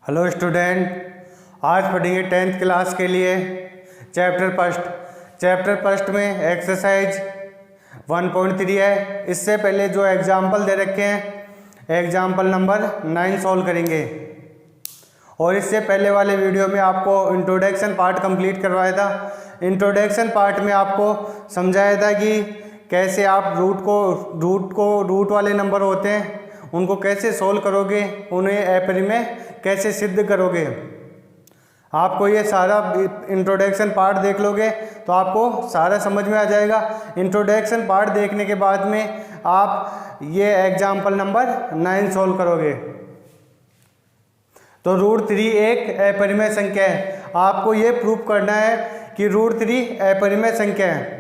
Hello student, आज पढ़ेंगे 10th class के लिए चैप्टर फर्स्ट में एक्सरसाइज 1.3 है। इससे पहले जो एग्जाम्पल दे रखे हैं एग्जाम्पल नंबर 9 सॉल्व करेंगे। और इससे पहले वाले वीडियो में आपको इंट्रोडक्शन पार्ट कंप्लीट करवाया था। इंट्रोडक्शन पार्ट में आपको समझाया था कि कैसे आप रूट वाले नंबर होते हैं उनको कैसे सोल्व करोगे, उन्हें एपरी में कैसे सिद्ध करोगे। आपको ये सारा इंट्रोडक्शन पार्ट देख लोगे तो आपको सारा समझ में आ जाएगा। इंट्रोडक्शन पार्ट देखने के बाद में आप ये एग्जाम्पल नंबर 9 सोल्व करोगे। तो √3 एक अपरिमेय संख्या है। आपको ये प्रूव करना है कि √3 अपरिमेय संख्या है।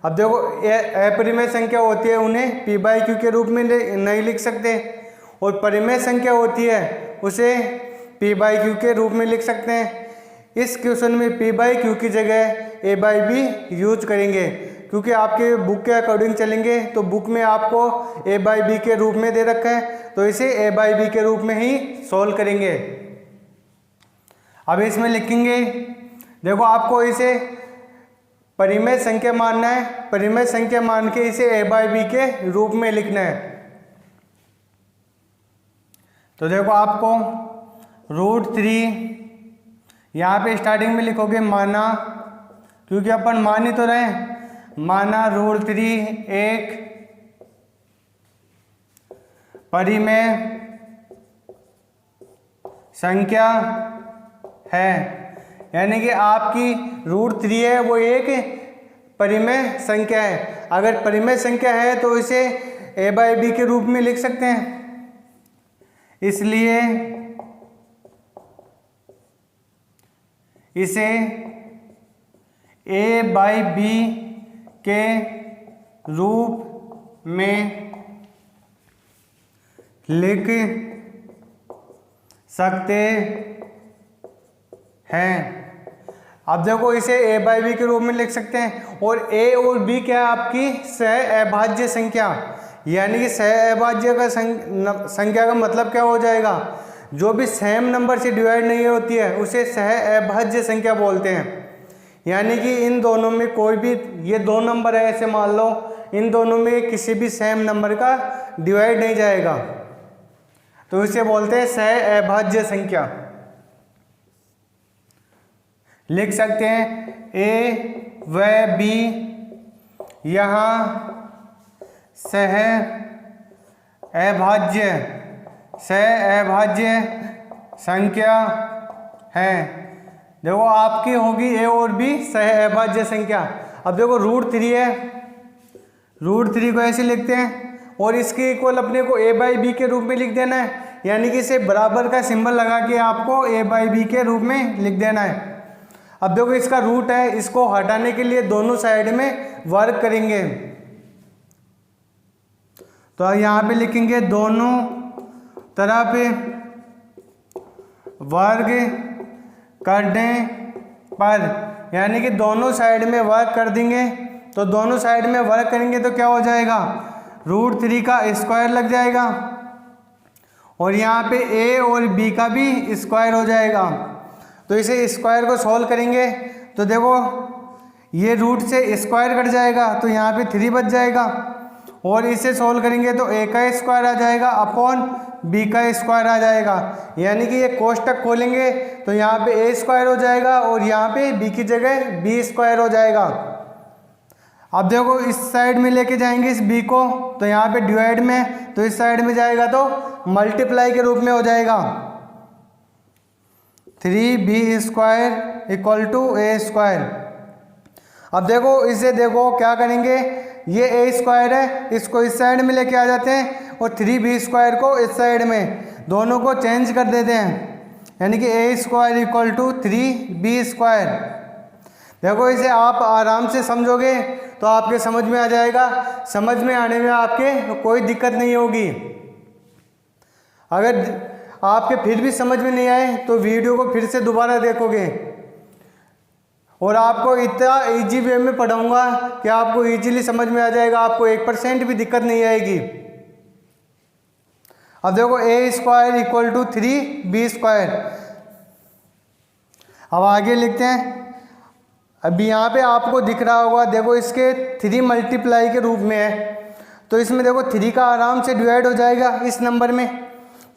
अब देखो, अपरिमेय संख्या होती है उन्हें p/q के रूप में नहीं लिख सकते, और परिमेय संख्या होती है उसे p/q के रूप में लिख सकते हैं। इस क्वेश्चन में p/q की जगह a/b यूज करेंगे, क्योंकि आपके बुक के अकॉर्डिंग चलेंगे तो बुक में आपको a/b के रूप में दे रखा है, तो इसे a/b के रूप में ही सोल्व करेंगे। अब इसमें लिखेंगे, देखो आपको इसे परिमेय संख्या मानना है, परिमेय संख्या मान के इसे a/b के रूप में लिखना है। तो देखो आपको √3 यहाँ पे स्टार्टिंग में लिखोगे माना, क्योंकि अपन मान ही तो रहे, माना √3 एक परिमेय संख्या है, यानी कि आपकी √3 है वो एक परिमेय संख्या है। अगर परिमेय संख्या है तो इसे a/b के रूप में लिख सकते हैं, इसलिए इसे a/b के रूप में लिख सकते हैं। अब देखो, इसे a/b के रूप में लिख सकते हैं, और a और b क्या है, आपकी सह अभाज्य संख्या, यानी कि सह अभाज्य का संख्या का मतलब क्या हो जाएगा, जो भी सेम नंबर से डिवाइड नहीं होती है उसे सह अभाज्य संख्या बोलते हैं। यानी कि इन दोनों में कोई भी, ये दो नंबर है ऐसे मान लो, इन दोनों में किसी भी सेम नंबर का डिवाइड नहीं जाएगा, तो इसे बोलते हैं सह अभाज्य संख्या। लिख सकते हैं a व b यहाँ सह अभाज्य संख्या है। देखो आपकी होगी a और b सह अभाज्य संख्या। अब देखो √3 है, √3 को ऐसे लिखते हैं, और इसके इक्वल अपने को a/b के रूप में लिख देना है, यानी कि इसे बराबर का सिंबल लगा के आपको a/b के रूप में लिख देना है। अब देखो, इसका रूट है, इसको हटाने के लिए दोनों साइड में वर्ग करेंगे, तो यहाँ पे लिखेंगे दोनों तरफ वर्ग करने पर, यानी कि दोनों साइड में वर्ग कर देंगे। तो दोनों साइड में वर्ग करेंगे तो क्या हो जाएगा, √3 का स्क्वायर लग जाएगा, और यहाँ पे a और b का भी स्क्वायर हो जाएगा। तो इसे स्क्वायर को सॉल्व करेंगे तो देखो, ये रूट से स्क्वायर कट जाएगा तो यहाँ पे 3 बच जाएगा, और इसे सोल्व करेंगे तो a का स्क्वायर आ जाएगा अपॉन b का स्क्वायर आ जाएगा, यानी कि ये कोष्टक खोलेंगे तो यहाँ पे a स्क्वायर हो जाएगा और यहाँ पे b की जगह b स्क्वायर हो जाएगा। अब देखो, इस साइड में लेके जाएंगे इस b को, तो यहाँ पे डिवाइड में, तो इस साइड में जाएगा तो मल्टीप्लाई के रूप में हो जाएगा, 3b square equal to a square. अब देखो, इसे देखो क्या करेंगे, ये a स्क्वायर है, इसको इस साइड में लेके आ जाते हैं, और 3b स्क्वायर को इस साइड में, दोनों को चेंज कर देते हैं, यानी कि a square equal to 3b square. देखो, इसे आप आराम से समझोगे तो आपके समझ में आ जाएगा, समझ में आने में आपके कोई दिक्कत नहीं होगी। अगर आपके फिर भी समझ में नहीं आए तो वीडियो को फिर से दोबारा देखोगे, और आपको इतना इजी वे में पढ़ाऊंगा कि आपको इजीली समझ में आ जाएगा, आपको 1% भी दिक्कत नहीं आएगी। अब देखो a² इक्वल टू 3b²। अब आगे लिखते हैं। अभी यहाँ पे आपको दिख रहा होगा, देखो इसके 3 मल्टीप्लाई के रूप में है, तो इसमें देखो 3 का आराम से डिवाइड हो जाएगा इस नंबर में।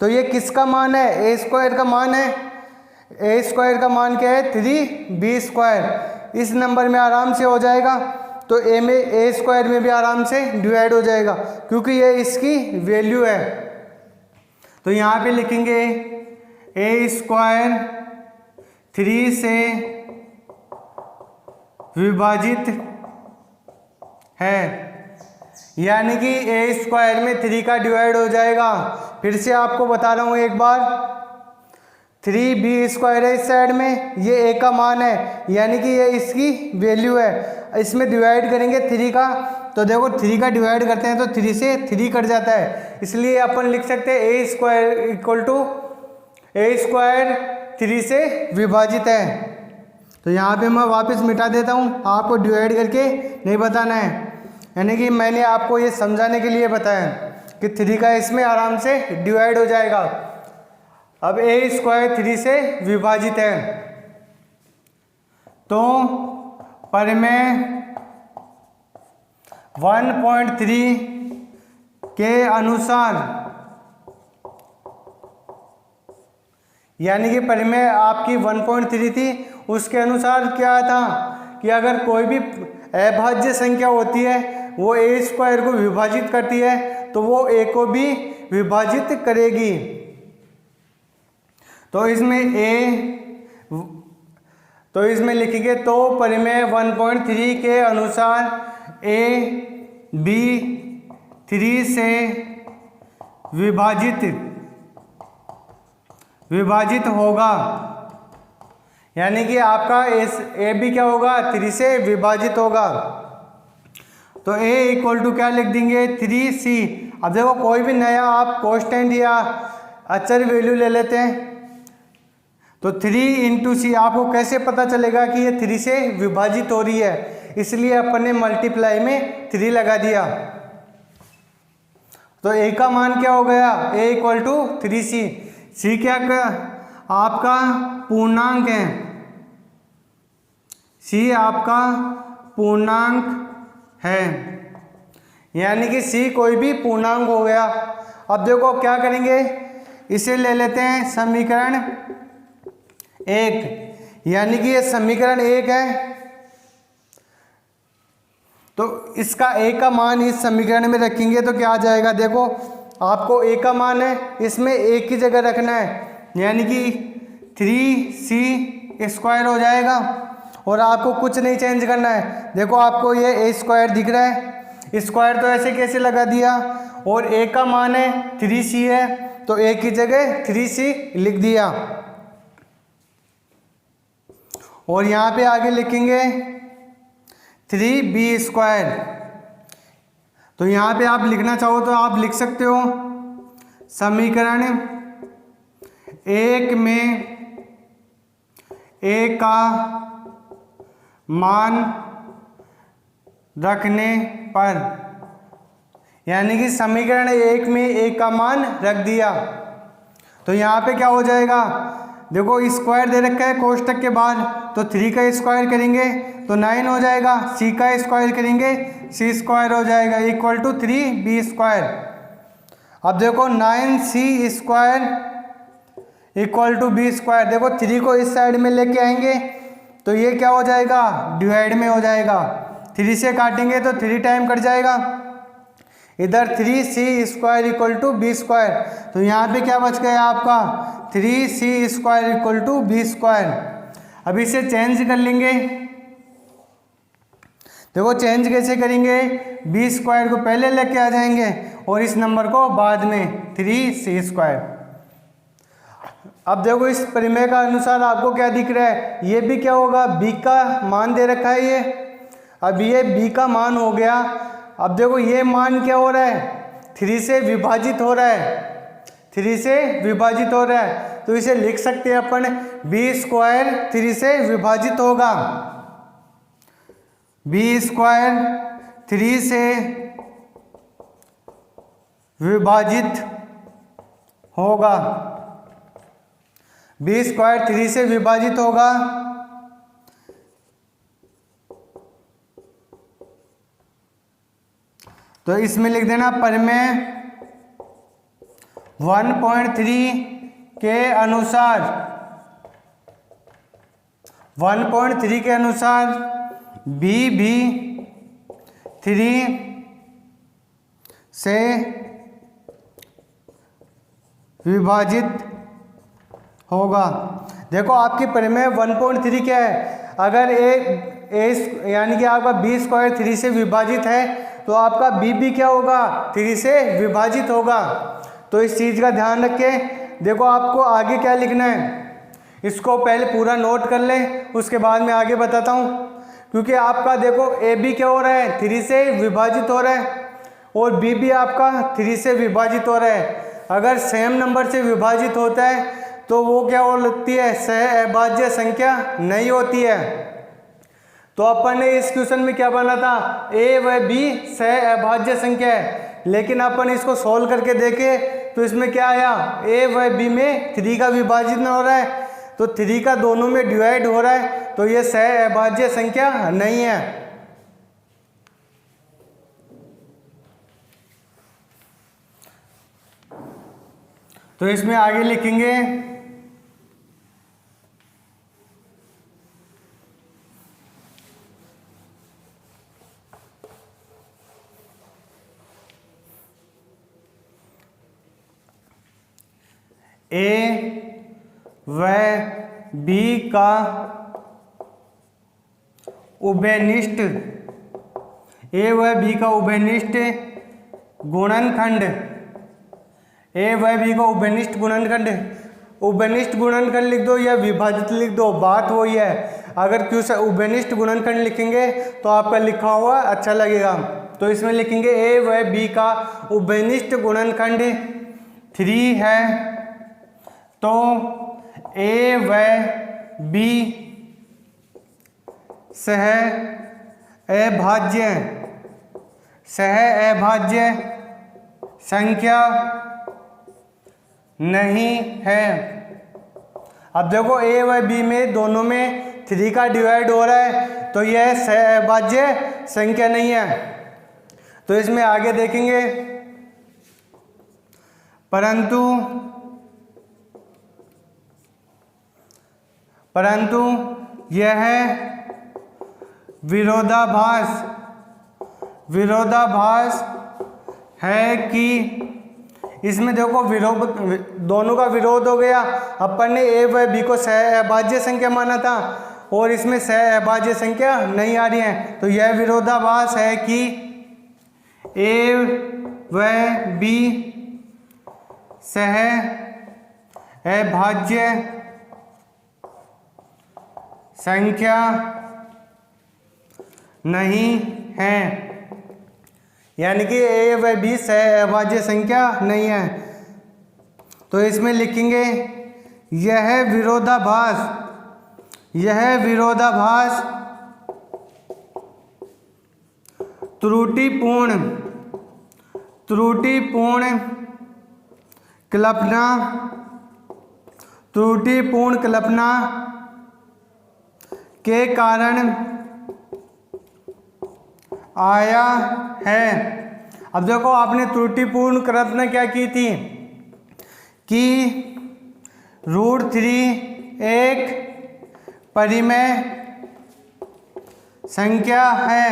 तो ये किसका मान है? ए स्क्वायर का मान है। ए स्क्वायर का मान क्या है? 3b square. इस नंबर में आराम से हो जाएगा, तो ए स्क्वायर में भी आराम से डिवाइड हो जाएगा, क्योंकि ये इसकी वैल्यू है। तो यहाँ पे लिखेंगे ए स्क्वायर 3 से विभाजित है, यानी कि ए स्क्वायर में 3 का डिवाइड हो जाएगा। फिर से आपको बता रहा हूँ एक बार, 3b स्क्वायर है इस साइड में, ये ए का मान है, यानी कि ये इसकी वैल्यू है। इसमें डिवाइड करेंगे 3 का, तो देखो 3 का डिवाइड करते हैं तो 3 से 3 कट जाता है, इसलिए अपन लिख सकते हैं a square equal to a square 3 से विभाजित है। तो यहाँ पे मैं वापस मिटा देता हूँ, आपको डिवाइड करके नहीं बताना है, यानी कि मैंने आपको ये समझाने के लिए बताया कि 3 का इसमें आराम से डिवाइड हो जाएगा। अब ए स्क्वायर 3 से विभाजित है, तो परिमेय 1.3 के अनुसार, यानी कि परिमेय आपकी 1.3 थी, उसके अनुसार क्या था कि अगर कोई भी अभाज्य संख्या होती है वो ए स्क्वायर को विभाजित करती है, तो वो ए को भी विभाजित करेगी। तो इसमें लिखेंगे, तो परिमेय 1.3 के अनुसार ए बी 3 से विभाजित होगा, यानी कि आपका ए बी क्या होगा? 3 से विभाजित होगा। तो ए इक्वल टू क्या लिख देंगे? 3c। अब देखो कोई भी नया आप कांस्टेंट या अचर वैल्यू ले लेते हैं, तो 3 इंटू सी, आपको कैसे पता चलेगा कि ये 3 से विभाजित हो रही है? इसलिए अपन ने मल्टीप्लाई में 3 लगा दिया। तो ए का मान क्या हो गया? ए इक्वल टू 3c। सी क्या आपका पूर्णांक है, सी आपका पूर्णांक है, यानी कि सी कोई भी पूर्णांक हो गया। अब देखो क्या करेंगे, इसे ले लेते हैं समीकरण 1, यानी कि ये समीकरण 1 है, तो इसका ए का मान इस समीकरण में रखेंगे तो क्या आ जाएगा? देखो आपको ए का मान है, इसमें एक की जगह रखना है, यानी कि 3c स्क्वायर हो जाएगा, और आपको कुछ नहीं चेंज करना है। देखो आपको ये ए स्क्वायर दिख रहा है, स्क्वायर तो ऐसे कैसे लगा दिया, और ए का मान है 3c है, तो ए की जगह 3c लिख दिया। और यहाँ पे आगे लिखेंगे 3b स्क्वायर। तो यहाँ पे आप लिखना चाहो तो आप लिख सकते हो, समीकरण 1 में ए का मान रखने पर, यानी कि समीकरण 1 में ए का मान रख दिया, तो यहाँ पे क्या हो जाएगा? देखो स्क्वायर दे रखा है कोष्टक के बाहर, तो 3 का स्क्वायर करेंगे तो 9 हो जाएगा, सी का स्क्वायर करेंगे सी स्क्वायर हो जाएगा, इक्वल टू 3b स्क्वायर। अब देखो 9c square equal to b square. देखो 3 को इस साइड में लेके आएंगे तो ये क्या हो जाएगा? डिवाइड में हो जाएगा। 3 से काटेंगे तो 3 टाइम कट जाएगा, इधर 3c square equal to b square. तो यहाँ पे क्या बच गया आपका? 3c square equal to b square. अब इसे चेंज कर लेंगे। देखो चेंज कैसे करेंगे? b स्क्वायर को पहले लेके आ जाएंगे और इस नंबर को बाद में, 3c स्क्वायर। अब देखो इस परिमेय का अनुसार आपको क्या दिख रहा है? ये भी क्या होगा? b का मान दे रखा है ये, अब ये b का मान हो गया। अब देखो ये मान क्या हो रहा है? 3 से विभाजित हो रहा है, 3 से विभाजित हो रहा है, तो इसे लिख सकते हैं अपन b स्क्वायर 3 से विभाजित होगा, b स्क्वायर 3 से विभाजित होगा। बी स्क्वायर 3 से विभाजित होगा, तो इसमें लिख देना परिमेय 1.3 के अनुसार 1.3 के अनुसार बी भी 3 से विभाजित होगा। देखो आपकी परिमेय 1.3 क्या है, अगर ए यानी कि आपका बी स्क्वायर 3 से विभाजित है तो आपका बी भी क्या होगा, 3 से विभाजित होगा। तो इस चीज़ का ध्यान रखें। देखो आपको आगे क्या लिखना है, इसको पहले पूरा नोट कर लें, उसके बाद मैं आगे बताता हूँ। क्योंकि आपका देखो ए बी क्या हो रहा है, 3 से विभाजित हो रहा है, और बी भी आपका 3 से विभाजित हो रहा है। अगर सेम नंबर से विभाजित होता है तो वो क्या होती है, सहअभाज्य संख्या नहीं होती है। तो अपन ने इस क्वेश्चन में क्या बना था, ए व बी सहअभाज्य संख्या है, लेकिन अपन इसको सोल्व करके देखे तो इसमें क्या आया, ए व बी में 3 का विभाजित न हो रहा है, तो 3 का दोनों में डिवाइड हो रहा है, तो ये सहअभाज्य संख्या नहीं है। तो इसमें आगे लिखेंगे ए व बी का उभयनिष्ठ, ए व बी का उभयनिष्ठ गुणनखंड, ए व बी का उभयनिष्ठ गुणनखंड, उभयनिष्ठ गुणनखंड लिख दो या विभाजित लिख दो, बात वही है। अगर क्यों उभयनिष्ठ गुणनखंड लिखेंगे तो आपका लिखा हुआ अच्छा लगेगा। तो इसमें लिखेंगे ए व बी का उभयनिष्ठ गुणनखंड 3 है, तो ए व बी सहअभाज्य संख्या नहीं है। अब देखो ए व बी में दोनों में 3 का डिवाइड हो रहा है, तो यह सहअभाज्य संख्या नहीं है। तो इसमें आगे देखेंगे, परंतु यह विरोधाभास है कि इसमें देखो दोनों का विरोध हो गया। अपन ने ए व बी को सहअभाज्य संख्या माना था और इसमें सहअभाज्य संख्या नहीं आ रही है, तो यह विरोधाभास है कि ए व बी सहअभाज्य संख्या नहीं है, यानी कि ए व बी सहअभाज्य संख्या नहीं है। तो इसमें लिखेंगे यह विरोधाभास त्रुटिपूर्ण कल्पना के कारण आया है। अब देखो आपने त्रुटिपूर्ण कल्पना क्या की थी कि √3 एक परिमेय संख्या है।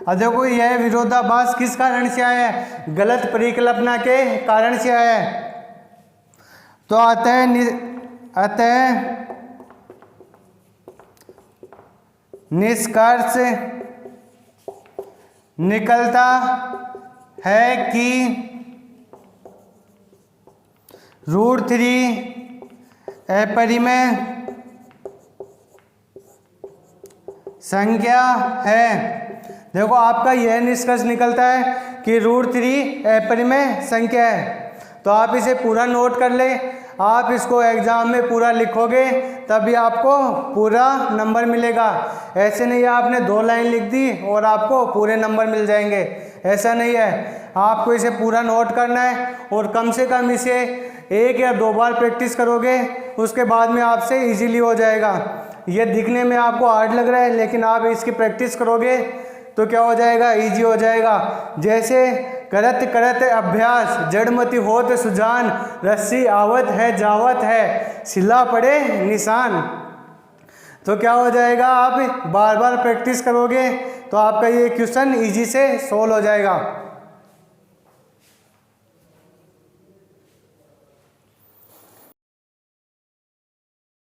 अब देखो यह विरोधाभास किस कारण से आया है, गलत परिकल्पना के कारण से आया है। तो अतः निष्कर्ष निकलता है कि √3 अपरिमेय संख्या है। देखो आपका यह निष्कर्ष निकलता है कि √3 अपरिमेय संख्या है। तो आप इसे पूरा नोट कर ले, आप इसको एग्जाम में पूरा लिखोगे तभी आपको पूरा नंबर मिलेगा। ऐसे नहीं आपने 2 लाइन लिख दी और आपको पूरे नंबर मिल जाएंगे। ऐसा नहीं है, आपको इसे पूरा नोट करना है और कम से कम इसे 1 या 2 बार प्रैक्टिस करोगे, उसके बाद में आपसे इजीली हो जाएगा। ये दिखने में आपको हार्ड लग रहा है, लेकिन आप इसकी प्रैक्टिस करोगे तो क्या हो जाएगा, इजी हो जाएगा। जैसे करत करत अभ्यास जड़मति होत सुजान, रस्सी आवत है जावत है सिला पड़े निशान। तो क्या हो जाएगा, आप बार बार प्रैक्टिस करोगे तो आपका ये क्वेश्चन इजी से सोल्व हो जाएगा।